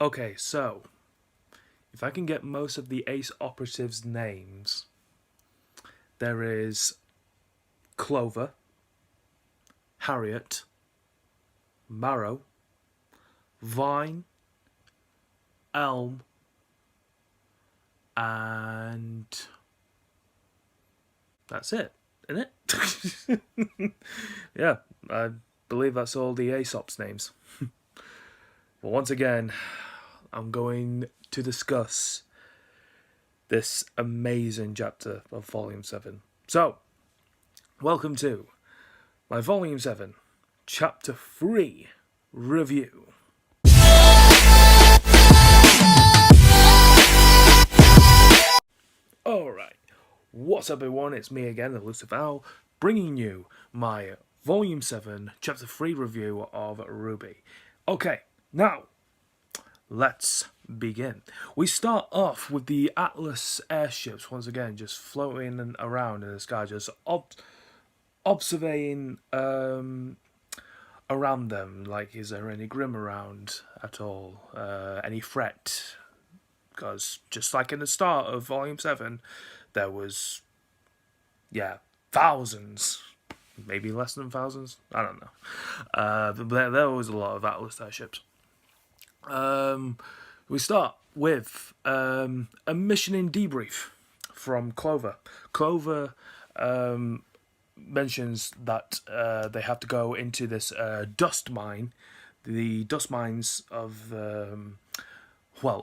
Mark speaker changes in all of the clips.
Speaker 1: Okay, so if I can get most of the Ace Operatives' names, there is Clover, Harriet, Marrow, Vine, Elm, and that's it, isn't it? Yeah, I believe that's all the Aesop's names. But once again, I'm going to discuss this amazing chapter of Volume 7. So, welcome to my Volume 7, Chapter 3 review. Alright, what's up everyone, it's me again, Elusive Owl, bringing you my Volume 7, Chapter 3 review of RWBY. Okay, now, let's begin. We start off with the Atlas airships, once again, just floating around in the sky, just observing around them, like, is there any grim around at all? Any threat? Because just like in the start of Volume 7, there was, thousands, maybe less than thousands, I don't know. But there was a lot of Atlas airships. We start with a mission in debrief from Clover. Clover mentions that they have to go into this dust mine. The dust mines of,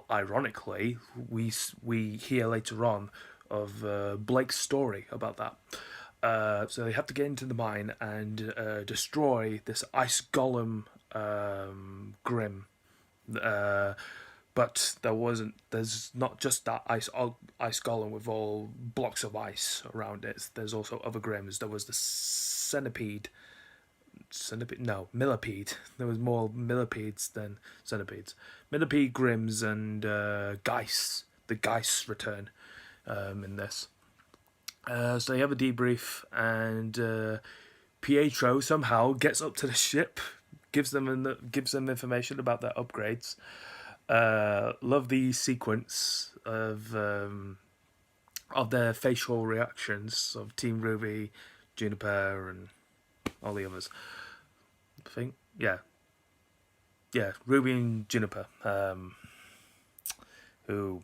Speaker 1: ironically, we hear later on of Blake's story about that. So they have to get into the mine and destroy this ice golem Grim. But there's not just that ice golem with all blocks of ice around it. There's also other grims. There was the millipede. There was more millipedes than centipedes. Millipede grims and Geist. The Geist return in this. So they have a debrief, and Pietro somehow gets up to the ship, gives them information about their upgrades. Love the sequence of their facial reactions of Team RWBY, Juniper, and all the others. I think, yeah, RWBY and Juniper, who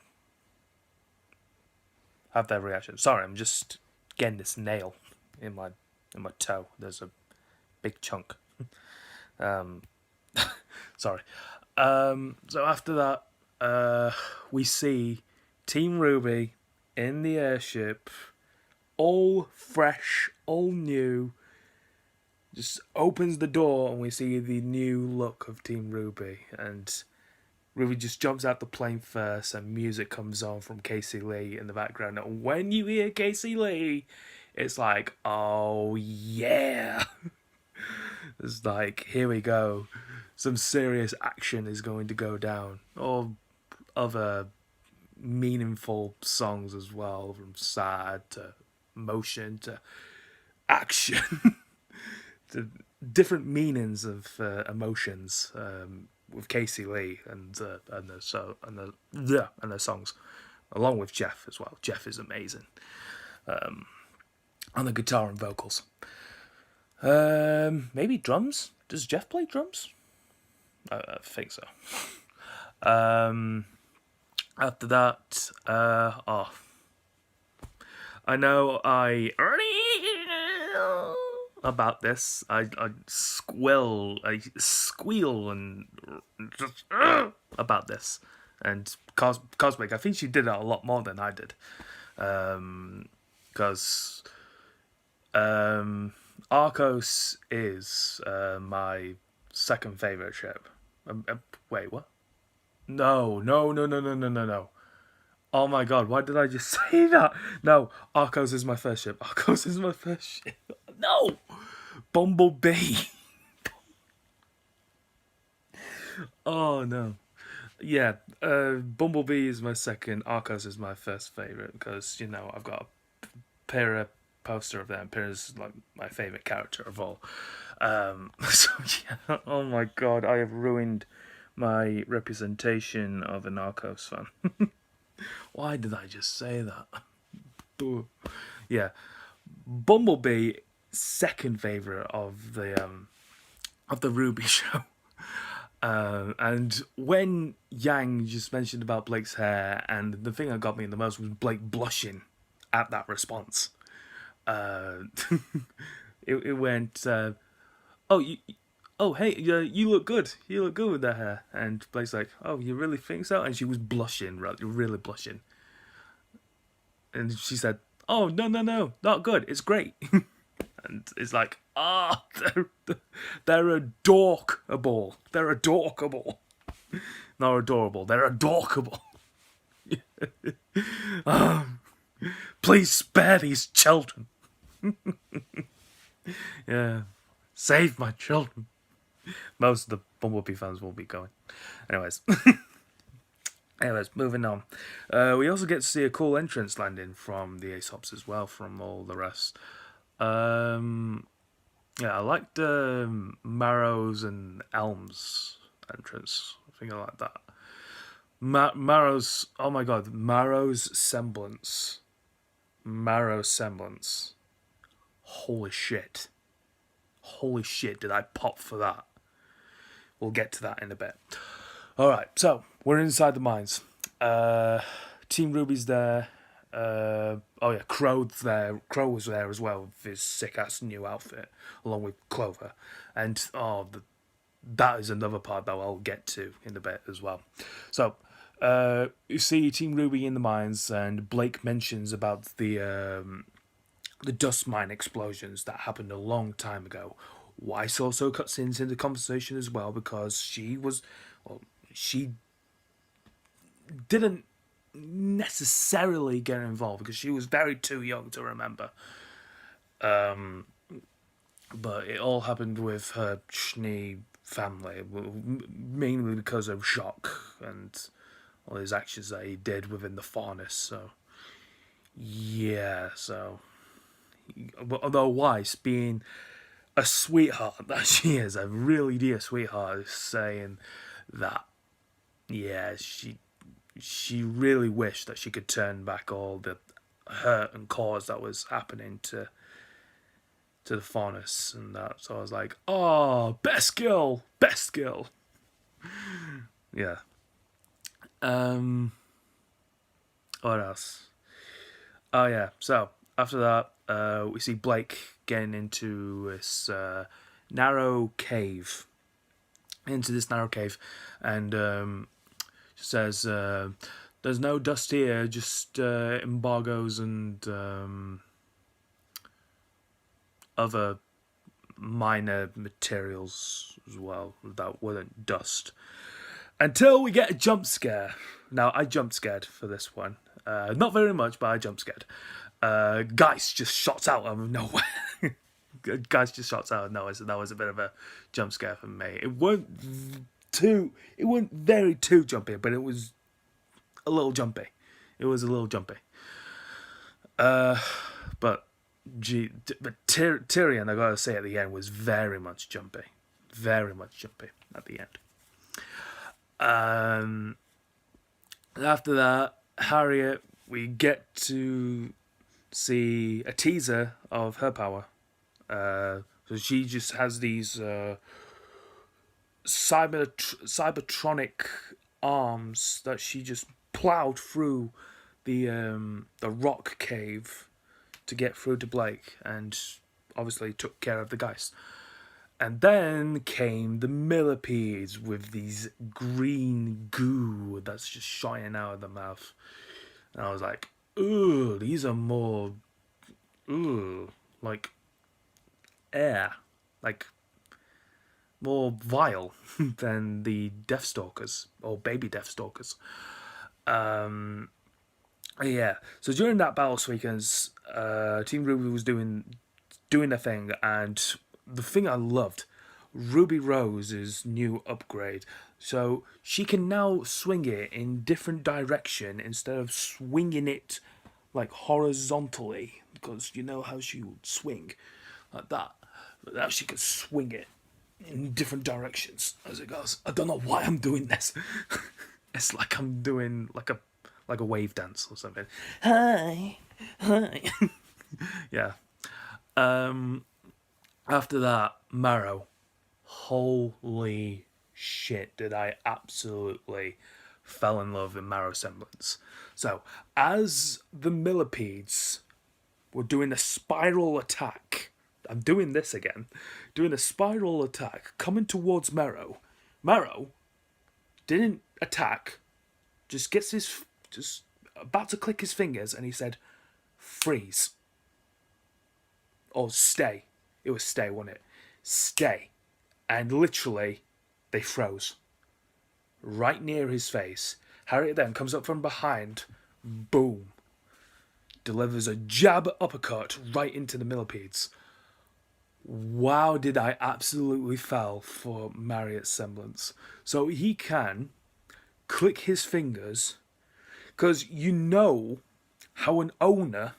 Speaker 1: have their reactions. Sorry, I'm just getting this nail in my toe. There's a big chunk. Sorry. So after that, we see Team RWBY in the airship, all fresh, all new. Just opens the door and we see the new look of Team RWBY, and RWBY just jumps out the plane first, and music comes on from Casey Lee in the background. And when you hear Casey Lee, it's like, oh yeah. It's like, here we go. Some serious action is going to go down. Or other meaningful songs as well, from sad to motion to action. To different meanings of emotions with Casey Lee and their songs, along with Jeff as well. Jeff is amazing on the guitar and vocals. Maybe drums. Does Jeff play drums? I think so. After that, I know about this. I squeal and just about this. And Cosmic, I think she did that a lot more than I did. Because Arcos is my second favorite ship. Wait, what? No. Oh my god, why did I just say that? No, Arcos is my first ship. Arcos is my first ship. No! Bumblebee. Oh no. Yeah, Bumblebee is my second. Arcos is my first favorite because, I've got a Pyrrha poster of them. Pyrrha's like my favorite character of all. So yeah, oh my god, I have ruined my representation of a Narcos fan. Why did I just say that? Yeah, Bumblebee, second favorite of the RWBY show. And when Yang just mentioned about Blake's hair, and the thing that got me the most was Blake blushing at that response. Uh, it went, oh, oh, hey, you look good. You look good with that hair. And Blake's like, oh, you really think so? And she was blushing, really blushing. And she said, oh, no, not good. It's great. And it's like, they're adorkable. They're adorkable. Not adorable. They're adorkable. Please spare these children. Yeah. Save my children. Most of the Bumblebee fans will be going. Anyways. Moving on. We also get to see a cool entrance landing from the Aesops as well, from all the rest. Yeah, I liked Marrow's and Elm's entrance. I think I like that. Marrow's, oh my god, Marrow's semblance. Holy shit. Holy shit, did I pop for that? We'll get to that in a bit. Alright, so, we're inside the mines. Team Ruby's there. Oh yeah, Crow's there. Crow was there as well with his sick-ass new outfit, along with Clover. And, that is another part that I'll get to in a bit as well. So, you see Team Ruby in the mines, and Blake mentions about the dust mine explosions that happened a long time ago. Weiss also cuts into the conversation as well, because she didn't necessarily get involved because she was very too young to remember. But it all happened with her Schnee family, mainly because of shock and all his actions that he did within the furnace. So, yeah, so. Although Weiss, being a sweetheart that she is, a really dear sweetheart, is saying that, yeah, she really wished that she could turn back all the hurt and cause that was happening to the furnace and that. So I was like, oh, best girl. Yeah. What else? Oh yeah. So after that, we see Blake getting into this narrow cave. And she says, "There's no dust here, just embargoes and other minor materials as well that weren't dust." Until we get a jump scare. Now, I jump scared for this one. Not very much, but I jump scared. Geist just shots out of nowhere. Geist just shots out of nowhere, so that was a bit of a jump scare for me. It wasn't very too jumpy, but it was a little jumpy. But Tyrion, I gotta say, at the end was very much jumpy at the end. After that, Harriet, we get to see a teaser of her power. So she just has these cybertronic arms that she just plowed through the rock cave to get through to Blake, and obviously took care of the Geist. And then came the millipedes with these green goo that's just shining out of the mouth. And I was like, ooh, these are more, like air. Like, more vile than the Deathstalkers, or baby Deathstalkers. Yeah, so during that battle sequence, Team Ruby was doing their thing, and the thing I loved, Ruby Rose's new upgrade. So she can now swing it in different direction instead of swinging it like horizontally, because you know how she would swing like that. But now she can swing it in different directions as it goes. I don't know why I'm doing this. It's like I'm doing like a wave dance or something. Hi, hi. Yeah. After that, Marrow. Holy shit! Did I absolutely fell in love with Marrow Semblance. So as the millipedes were doing a spiral attack. I'm doing this again. Doing a spiral attack, coming towards Marrow. Marrow didn't attack, just about to click his fingers, and he said, freeze. Or stay. It was stay, wasn't it? Stay. And literally, they froze. Right near his face. Harriet then comes up from behind, boom. Delivers a jab uppercut right into the millipedes. Wow, did I absolutely fell for Marriott's semblance. So he can click his fingers, because you know how an owner,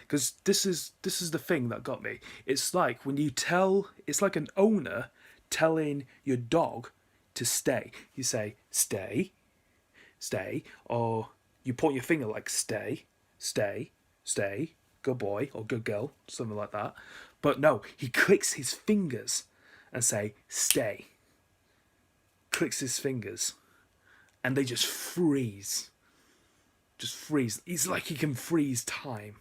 Speaker 1: because this is the thing that got me. It's like when you tell, it's like an owner telling your dog to stay. You say stay, stay, or you point your finger like stay, stay, stay, good boy or good girl, something like that. But no, he clicks his fingers and say stay. Clicks his fingers, and they just freeze. Just freeze. It's like he can freeze time.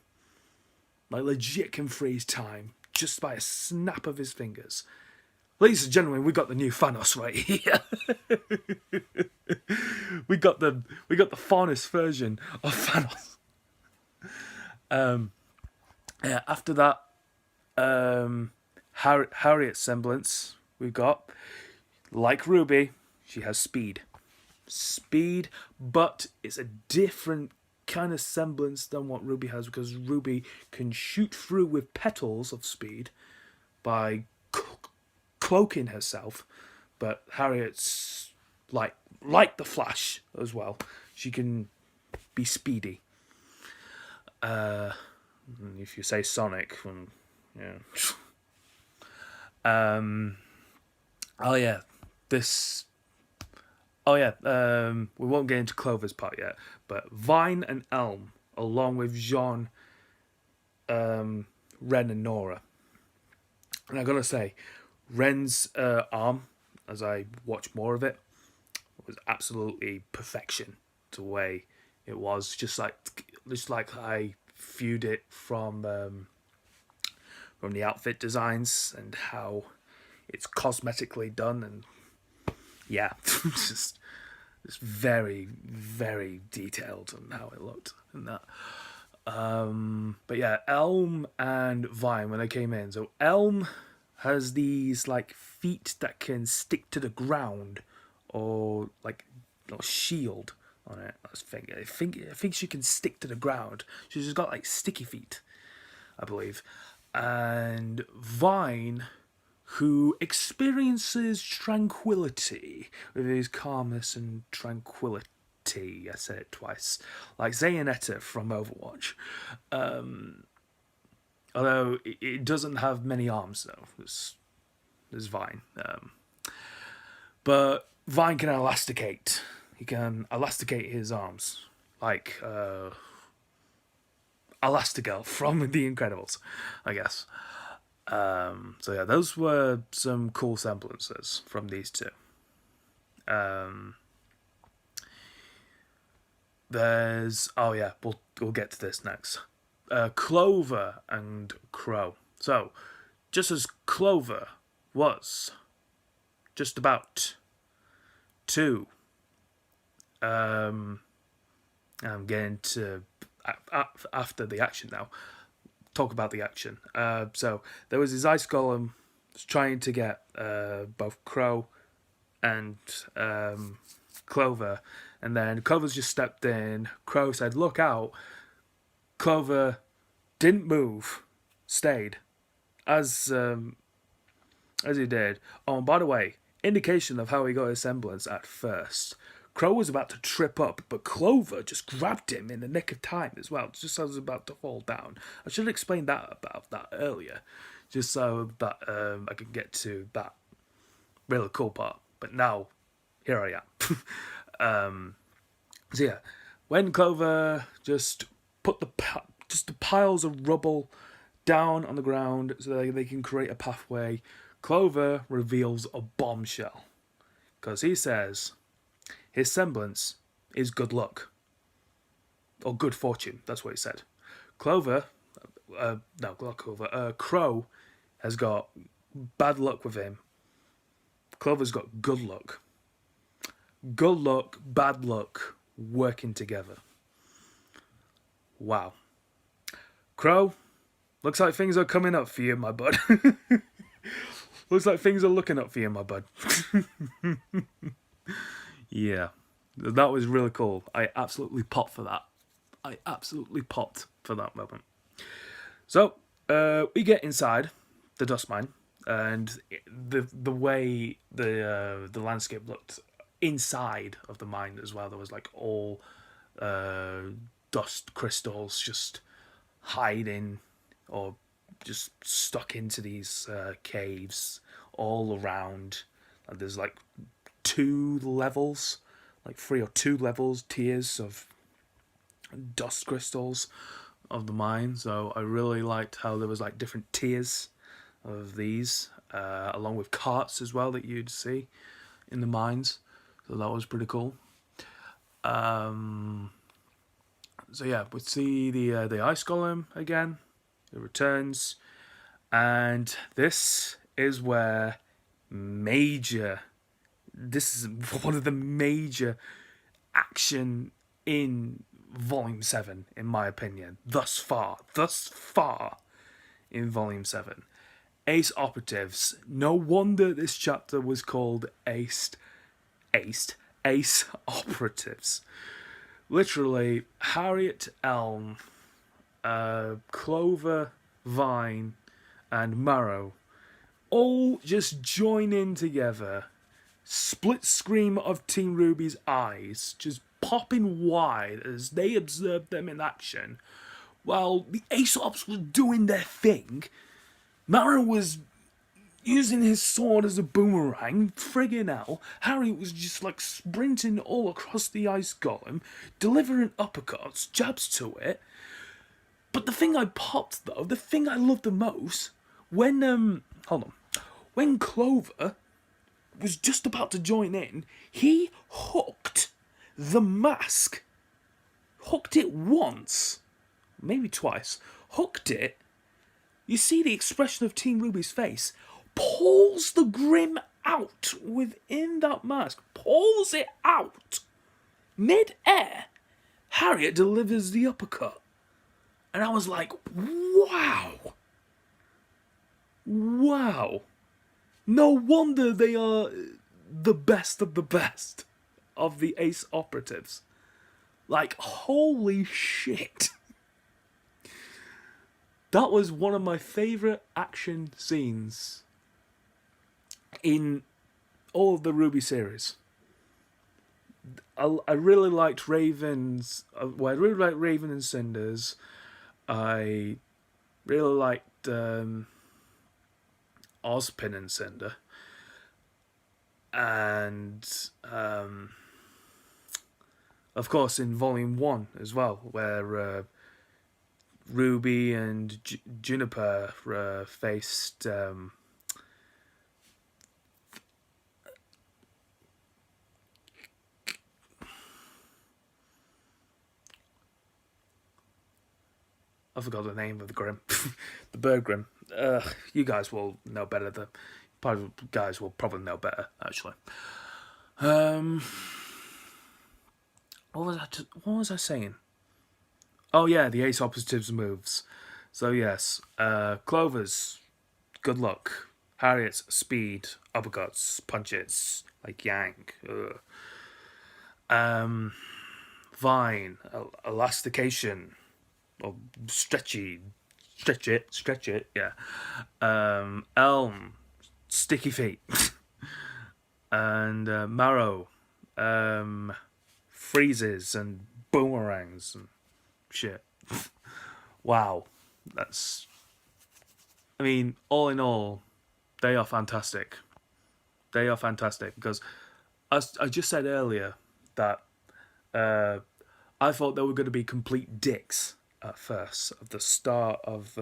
Speaker 1: Like legit can freeze time just by a snap of his fingers. Ladies and gentlemen, we got the new Thanos right here. we got the Thanos version of Thanos. Yeah, after that, Harriet's semblance we've got, like Ruby, she has speed. Speed, but it's a different kind of semblance than what Ruby has, because Ruby can shoot through with petals of speed by cloaking herself, but Harriet's like the Flash as well. She can be speedy. If you say Sonic, yeah. Oh yeah, this. Oh yeah, we won't get into Clover's part yet, but Vine and Elm, along with Jean, Ren and Nora. And I gotta say, Ren's arm, as I watch more of it, was absolutely perfection. The way it was, just like I viewed it from the outfit designs and how it's cosmetically done, and yeah, just very, very detailed on how it looked and that. But yeah, Elm and Vine when they came in. So Elm has these like feet that can stick to the ground, or like shield on it. I think she can stick to the ground. She's just got like sticky feet, I believe. And Vine, who experiences tranquility with his calmness and tranquility. I said it twice, like Bayonetta from Overwatch. Although it doesn't have many arms though. There's Vine, but Vine can elasticate. He can elasticate his arms like Elastigirl from The Incredibles, I guess. So yeah, those were some cool semblances from these two. There's we'll get to this next. Clover and Crow. So, just as Clover was just about to, I'm getting to after the action now. Talk about the action. So there was his ice golem trying to get both Crow and Clover, and then Clover's just stepped in. Crow said, "Look out!" Clover didn't move, stayed as he did. Oh, and by the way, indication of how he got his semblance at first. Crow was about to trip up, but Clover just grabbed him in the nick of time as well, just as he was about to fall down. I should have explained that about that earlier, just so that I could get to that really cool part. But now, here I am. So yeah, when Clover just put just the piles of rubble down on the ground so that they can create a pathway, Clover reveals a bombshell because he says his semblance is good luck or good fortune. That's what he said. Clover, no, not Clover. Crow has got bad luck with him. Clover's got good luck. Good luck, bad luck working together. Wow. Crow, looks like things are coming up for you, my bud. Looks like things are looking up for you, my bud. Yeah. That was really cool. I absolutely popped for that. I absolutely popped for that moment. So, we get inside the dust mine, and the way the landscape looked inside of the mine as well, there was like all dust crystals just hiding or just stuck into these caves all around. And there's like 2 levels, like 3 or 2 levels, tiers of dust crystals of the mine. So I really liked how there was like different tiers of these, along with carts as well that you'd see in the mines. So that was pretty cool. So yeah, we see the ice golem again. It returns, and this is where this is one of the major action in Volume 7, in my opinion, thus far in Volume 7. Ace Operatives. No wonder this chapter was called Ace Operatives. Literally, Harriet, Elm, Clover, Vine, and Marrow all just join in together. Split screen of Team RWBY's eyes just popping wide as they observed them in action. While the Ace Ops were doing their thing, Marrow was using his sword as a boomerang, friggin' hell. Harry was just like sprinting all across the ice golem, delivering uppercuts, jabs to it. But the thing I popped though, the thing I loved the most, when when Clover was just about to join in, he hooked the mask. Hooked it once, maybe twice. Hooked it. You see the expression of Team RWBY's face. Pulls the grim out within that mask. Pulls it out. Mid-air, Harriet delivers the uppercut. And I was like, wow. Wow. No wonder they are the best of the Ace Operatives. Like, holy shit. That was one of my favourite action scenes in all of the RWBY series. I really liked Raven's... I really liked Raven and Cinders. I really liked Ozpin and Cinder. And, of course, in Volume 1 as well, where Ruby and Juniper faced... I forgot the name of the Grim. The Bird Grim. You guys will know better. The guys will probably know better, actually. What was I saying? Oh yeah, the Ace Operatives moves. So yes, Clover's good luck. Harriet's speed, uppercuts, punches, like Yang. Vine, elastication, or stretch it, yeah. Elm, sticky feet. And Marrow, freezes and boomerangs and shit. Wow. I mean, all in all, they are fantastic. They are fantastic because as I just said earlier that uh, I thought they were going to be complete dicks at first at the start of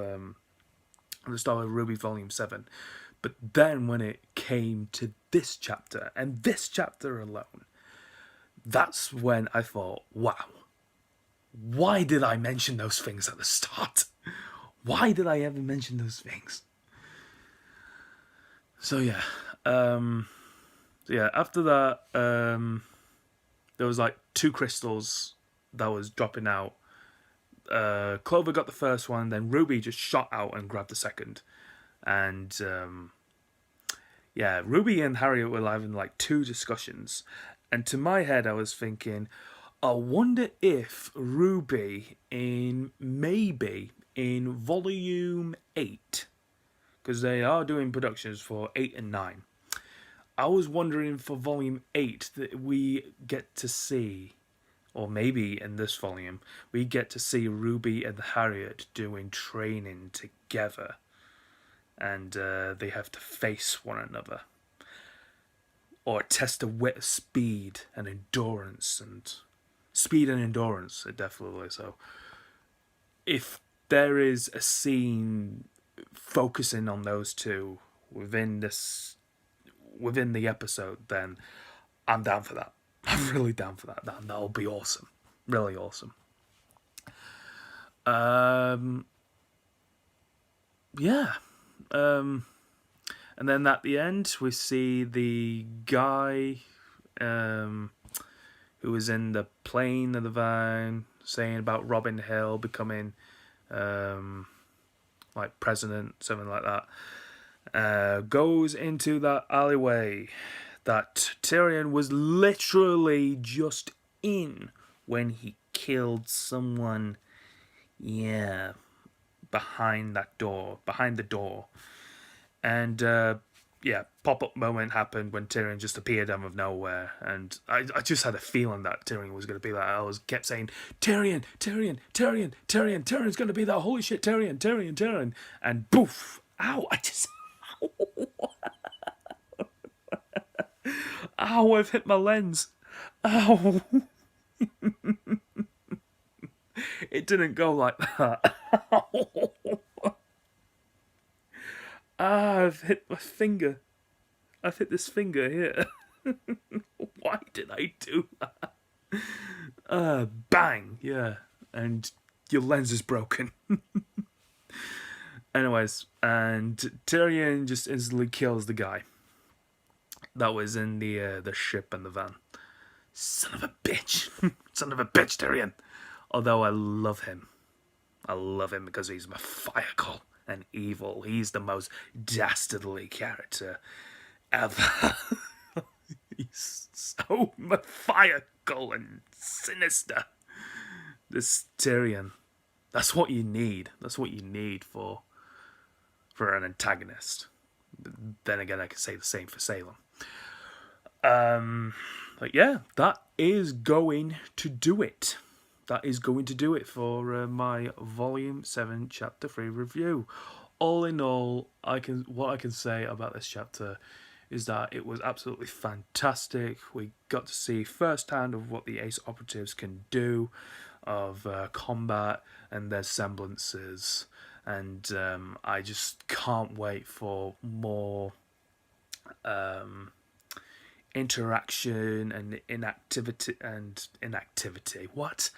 Speaker 1: RWBY Volume 7. But then when it came to this chapter, and this chapter alone, that's when I thought, wow, why did I mention those things at the start? Why did I ever mention those things? So yeah, after that, there was like 2 crystals that was dropping out. Clover got the first one, then Ruby just shot out and grabbed the second. And Ruby and Harriet were having like 2 discussions. And to my head, I was thinking, I wonder if Ruby maybe in volume 8, because they are doing productions for 8 and 9. I was wondering for volume 8 that we get to see, or maybe in this volume, we get to see Ruby and Harriet doing training together. And they have to face one another. Or test the wit of speed and endurance. Definitely. So, if there is a scene focusing on those 2 within the episode, then I'm down for that. I'm really down for that. That'll be awesome. Really awesome. Yeah. And then at the end, we see the guy who was in the plane of the van saying about Robin Hill becoming like president, something like that. Goes into that alleyway that Tyrion was literally just in when he killed someone. Yeah. Behind the door. And pop-up moment happened when Tyrion just appeared out of nowhere, and I just had a feeling that Tyrion was going to be that. I kept saying, Tyrion, Tyrion's going to be that, holy shit, Tyrion, and boof, ow, ow, I've hit my lens, ow. It didn't go like that. I've hit my finger. I've hit this finger here. Why did I do that? Bang! Yeah. And your lens is broken. Anyways, and Tyrion just instantly kills the guy that was in the ship and the van. Son of a bitch. Son of a bitch, Tyrion. Although I love him. I love him because he's my fire call and evil. He's the most dastardly character ever. He's so maniacal and sinister. This Tyrion. That's what you need. That's what you need for an antagonist. Then again, I could say the same for Salem. But yeah, that is going to do it. That is going to do it for my Volume 7 Chapter 3 review. All in all, what I can say about this chapter is that it was absolutely fantastic. We got to see firsthand of what the Ace Operatives can do, of combat and their semblances. And I just can't wait for more interaction and inactivity. What?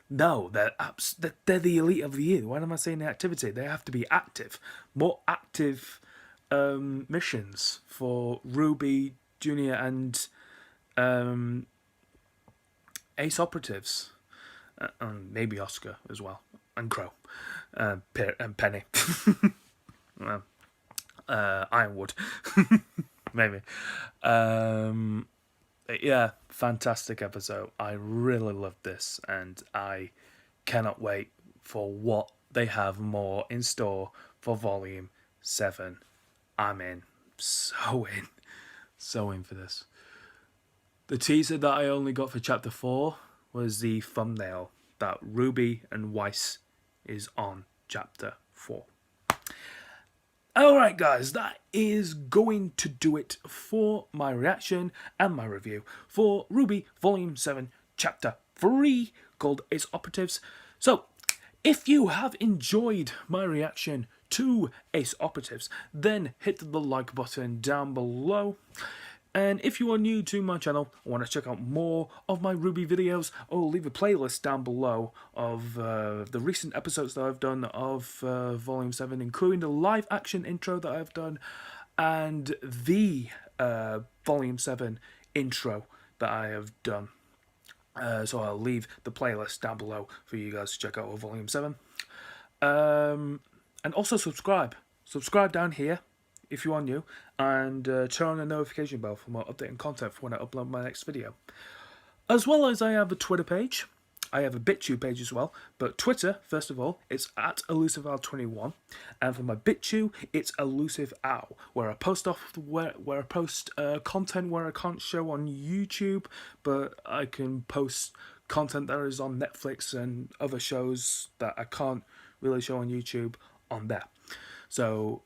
Speaker 1: No, they're the elite of the year. Why am I saying activity? They have to be active. More active missions for Ruby, Junior, and Ace Operatives. And maybe Oscar as well. And Crow. And Penny. Ironwood. Maybe. Yeah, fantastic episode. I really loved this, and I cannot wait for what they have more in store for Volume 7. I'm in. So in for this. The teaser that I only got for Chapter 4 was the thumbnail that Ruby and Weiss is on Chapter 4. Alright guys, that is going to do it for my reaction and my review for RWBY Volume 7 Chapter 3 called Ace Operatives. So, if you have enjoyed my reaction to Ace Operatives, then hit the like button down below. And if you are new to my channel and want to check out more of my RWBY videos, I'll leave a playlist down below of the recent episodes that I've done of Volume 7, including the live action intro that I've done and the Volume 7 intro that I have done. So I'll leave the playlist down below for you guys to check out Volume 7. And also subscribe. Subscribe down here if you are new, and turn on the notification bell for more updating content for when I upload my next video. As well as I have a Twitter page. I have a BitChute page as well, but Twitter, first of all, it's at ElusiveOwl21, and for my BitChute, it's ElusiveOwl, where I post content where I can't show on YouTube, but I can post content that is on Netflix and other shows that I can't really show on YouTube on there. So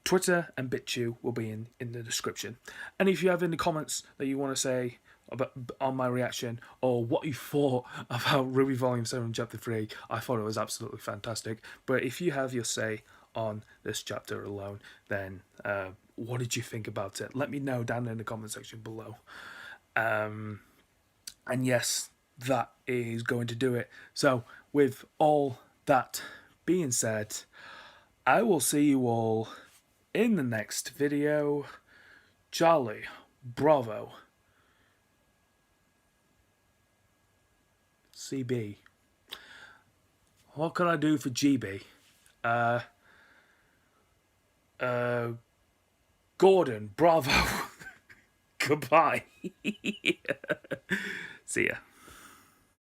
Speaker 1: Twitter and BitChute will be in the description. And if you have any comments that you want to say about on my reaction or what you thought about RWBY Volume 7 Chapter 3, I thought it was absolutely fantastic. But if you have your say on this chapter alone, then what did you think about it? Let me know down in the comment section below. And yes, that is going to do it. So with all that being said, I will see you all in the next video. Charlie, Bravo, CB. What can I do for GB? Gordon, Bravo. Goodbye. See ya.